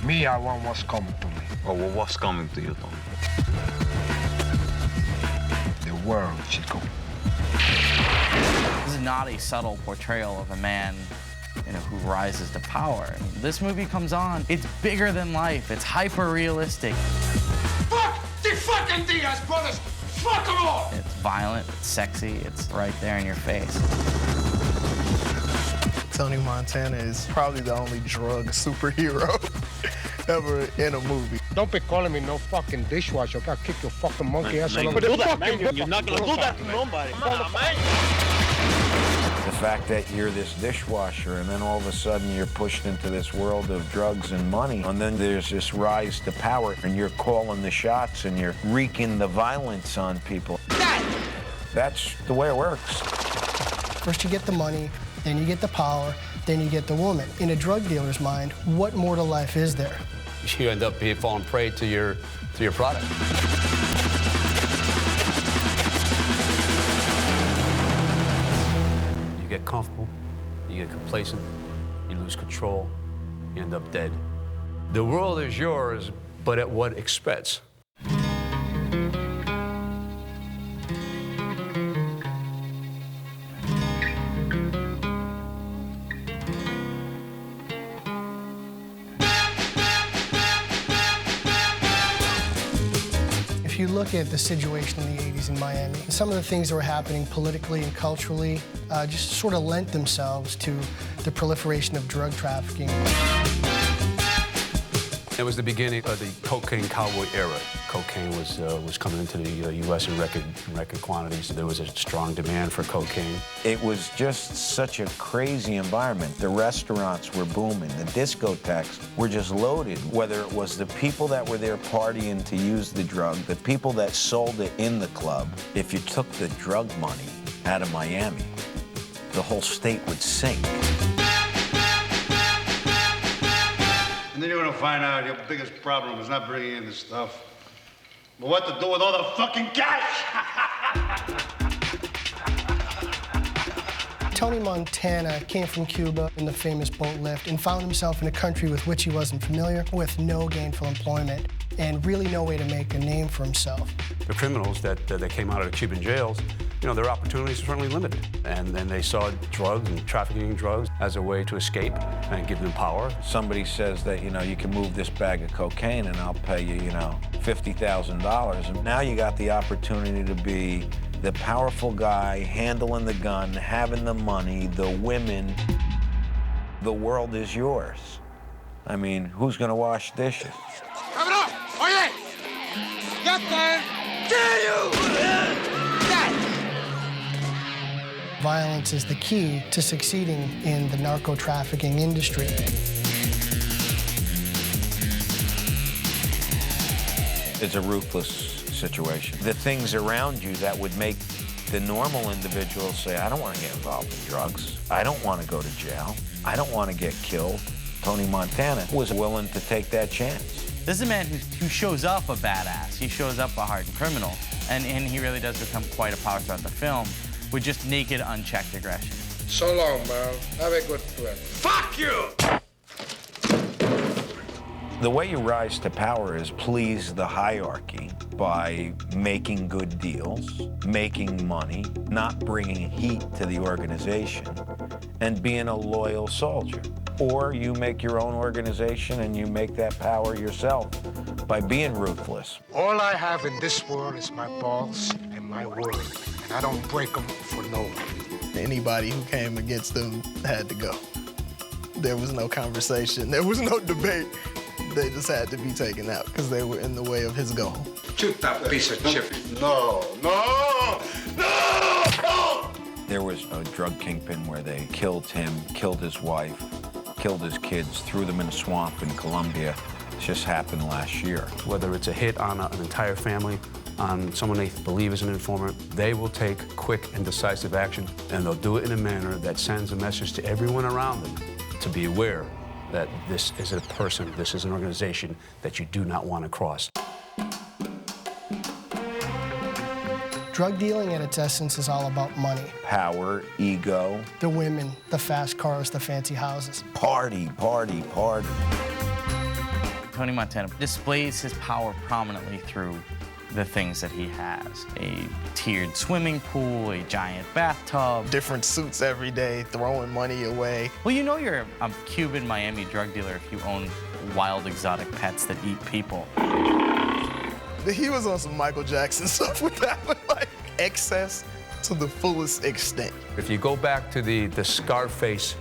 Me, I want what's coming to me. Oh, well, what's coming to you, Tony? The world, Chico. This is not a subtle portrayal of a man, who rises to power. I mean, this movie comes on, it's bigger than life, it's hyper-realistic. Fuck the fucking Diaz brothers! Fuck them all! It's violent, it's sexy, it's right there in your face. Tony Montana is probably the only drug superhero ever in a movie. Don't be calling me no fucking dishwasher. I'll kick your fucking monkey ass all over do that, man. You're not gonna do that to nobody. Come on, man. The fact that you're this dishwasher and then all of a sudden you're pushed into this world of drugs and money, and then there's this rise to power and you're calling the shots and you're wreaking the violence on people. That's the way it works. First you get the money, then you get the power, then you get the woman. In a drug dealer's mind, what more to life is there? You end up falling prey to your product. You get comfortable, you get complacent, you lose control, you end up dead. The world is yours, but at what expense? If you look at the situation in the 80s in Miami, some of the things that were happening politically and culturally just sort of lent themselves to the proliferation of drug trafficking. It was the beginning of the cocaine cowboy era. Cocaine was coming into the U.S. in record quantities. There was a strong demand for cocaine. It was just such a crazy environment. The restaurants were booming. The discotheques were just loaded. Whether it was the people that were there partying to use the drug, the people that sold it in the club. If you took the drug money out of Miami, the whole state would sink. And then you're gonna find out your biggest problem is not bringing in the stuff, but what to do with all the fucking cash! Tony Montana came from Cuba in the famous boat lift and found himself in a country with which he wasn't familiar, with no gainful employment and really no way to make a name for himself. The criminals that came out of the Cuban jails, their opportunities were certainly limited. And then they saw drugs and trafficking drugs as a way to escape and give them power. Somebody says that, you can move this bag of cocaine and I'll pay you, $50,000. And now you got the opportunity to be the powerful guy, handling the gun, having the money, the women. The world is yours. I mean, who's gonna wash dishes? Come on! Oye! Ya te... Kill you! Violence is the key to succeeding in the narco-trafficking industry. It's a ruthless situation. The things around you that would make the normal individual say, I don't want to get involved in drugs. I don't want to go to jail. I don't want to get killed. Tony Montana was willing to take that chance. This is a man who shows up a badass. He shows up a hardened criminal. And he really does become quite a power throughout the film with just naked, unchecked aggression. So long, man. Have a good trip. Fuck you! The way you rise to power is please the hierarchy by making good deals, making money, not bringing heat to the organization, and being a loyal soldier. Or you make your own organization and you make that power yourself by being ruthless. All I have in this world is my balls and my word, and I don't break them for no one. Anybody who came against them had to go. There was no conversation. There was no debate. They just had to be taken out because they were in the way of his goal. Shoot that piece of chip. No! There was a drug kingpin where they killed him, killed his wife, killed his kids, threw them in a swamp in Colombia. It just happened last year. Whether it's a hit on an entire family, on someone they believe is an informant, they will take quick and decisive action, and they'll do it in a manner that sends a message to everyone around them to be aware that this is a person, this is an organization that you do not want to cross. Drug dealing at its essence is all about money. Power, ego. The women, the fast cars, the fancy houses. Party, party, party. Tony Montana displays his power prominently through the things that he has. A tiered swimming pool, a giant bathtub. Different suits every day, throwing money away. Well, you know you're a Cuban Miami drug dealer if you own wild exotic pets that eat people. He was on some Michael Jackson stuff with that one, like excess to the fullest extent. If you go back to the Scarface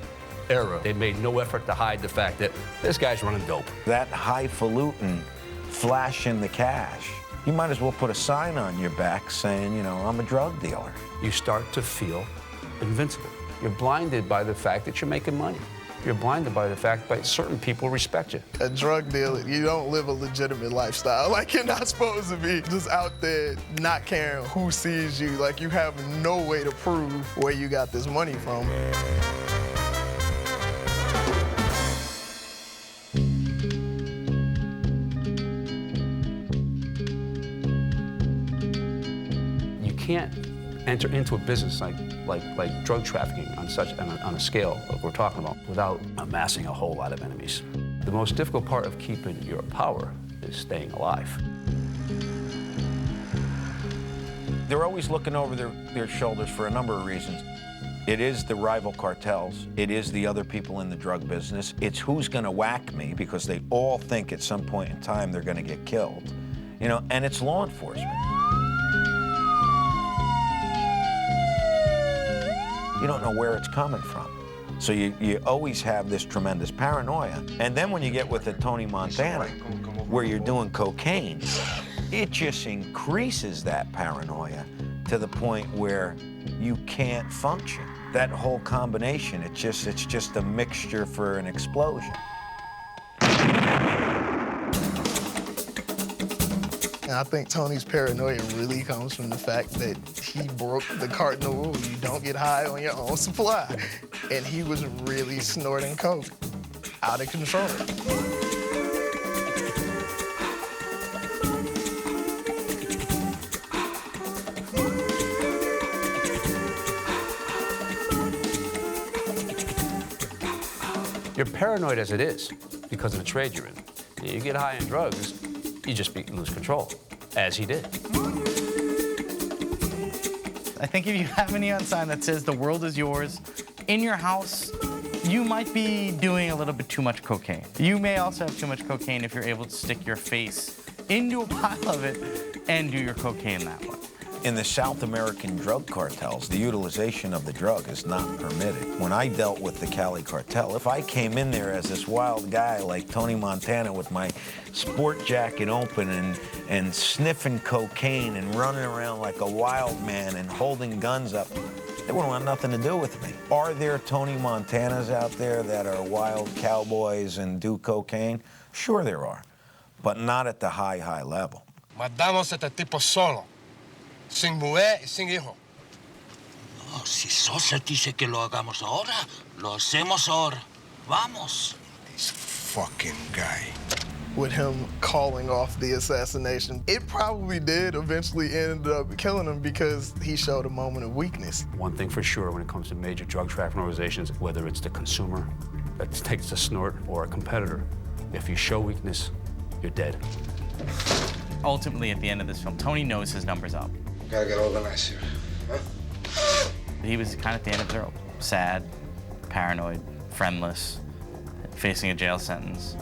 era, they made no effort to hide the fact that this guy's running dope. That highfalutin flashing the cash, you might as well put a sign on your back saying, you know, I'm a drug dealer. You start to feel invincible. You're blinded by the fact that you're making money. You're blinded by the fact that certain people respect you. A drug dealer, you don't live a legitimate lifestyle. Like, you're not supposed to be just out there not caring who sees you. Like, you have no way to prove where you got this money from. You can't enter into a business like drug trafficking on a scale that we're talking about without amassing a whole lot of enemies. The most difficult part of keeping your power is staying alive. They're always looking over their shoulders for a number of reasons. It is the rival cartels. It is the other people in the drug business. It's who's going to whack me, because they all think at some point in time they're going to get killed. You know, and it's law enforcement. You don't know where it's coming from. So you always have this tremendous paranoia. And then when you get with a Tony Montana, where you're doing cocaine, it just increases that paranoia to the point where you can't function. That whole combination, it's just a mixture for an explosion. And I think Tony's paranoia really comes from the fact that he broke the cardinal rule. You don't get high on your own supply. And he was really snorting coke out of control. You're paranoid as it is because of the trade you're in. You get high on drugs, you just lose control, as he did. I think if you have a neon sign that says the world is yours in your house, you might be doing a little bit too much cocaine. You may also have too much cocaine if you're able to stick your face into a pile of it and do your cocaine that way. In the South American drug cartels, the utilization of the drug is not permitted. When I dealt with the Cali cartel, if I came in there as this wild guy like Tony Montana with my sport jacket open and sniffing cocaine and running around like a wild man and holding guns up, they wouldn't want nothing to do with me. Are there Tony Montanas out there that are wild cowboys and do cocaine? Sure there are, but not at the high level. Mandamos este tipo solo. Sin mujer y sin hijo. Oh, si Sosa dice que lo hagamos ahora, lo hacemos ahora. Vamos. This fucking guy. With him calling off the assassination, it probably did eventually end up killing him because he showed a moment of weakness. One thing for sure when it comes to major drug trafficking organizations, whether it's the consumer that takes a snort or a competitor, if you show weakness, you're dead. Ultimately, at the end of this film, Tony knows his number's up. Gotta get organized here. Huh? He was kind of at the end of the rope. Sad, paranoid, friendless, facing a jail sentence.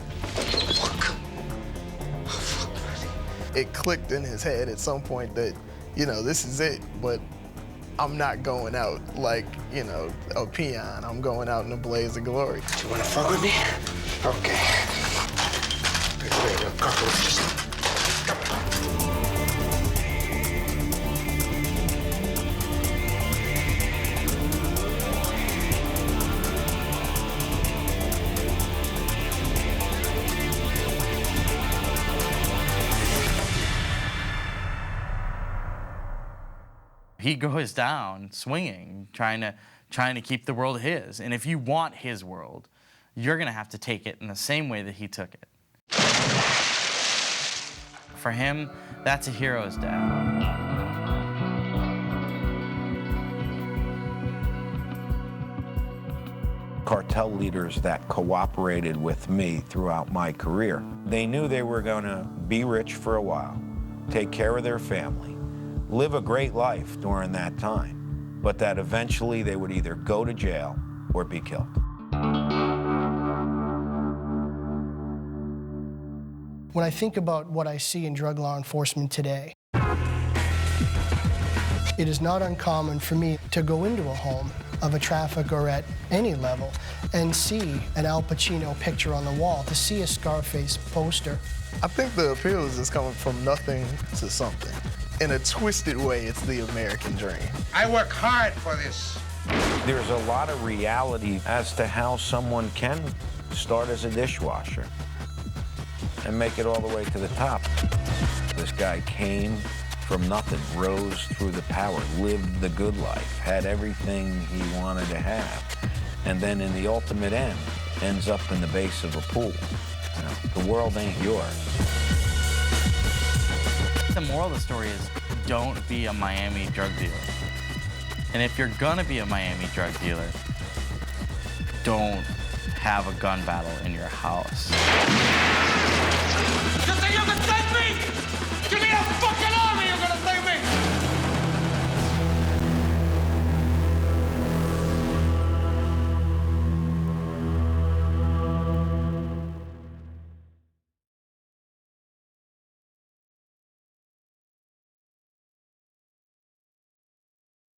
It clicked in his head at some point that, you know, this is it, but I'm not going out like, you know, a peon. I'm going out in a blaze of glory. You wanna fuck with me? Okay. Wait, a couple of just... Come on. He goes down swinging, trying to keep the world his. And if you want his world, you're gonna have to take it in the same way that he took it. For him, that's a hero's death. cartel leaders that cooperated with me throughout my career. They knew they were going to be rich for a while, take care of their family, live a great life during that time, but that eventually they would either go to jail or be killed. When I think about what I see in drug law enforcement today, it is not uncommon for me to go into a home of a trafficker at any level and see an Al Pacino picture on the wall, to see a Scarface poster. I think the appeal is just coming from nothing to something. In a twisted way, it's the American dream. I work hard for this. There's a lot of reality as to how someone can start as a dishwasher and make it all the way to the top. This guy came from nothing, rose through the power, lived the good life, had everything he wanted to have, and then in the ultimate end, ends up in the base of a pool. You know, the world ain't yours. The moral of the story is, don't be a Miami drug dealer. And if you're gonna be a Miami drug dealer, don't have a gun battle in your house. ¡Yo te digo que estoy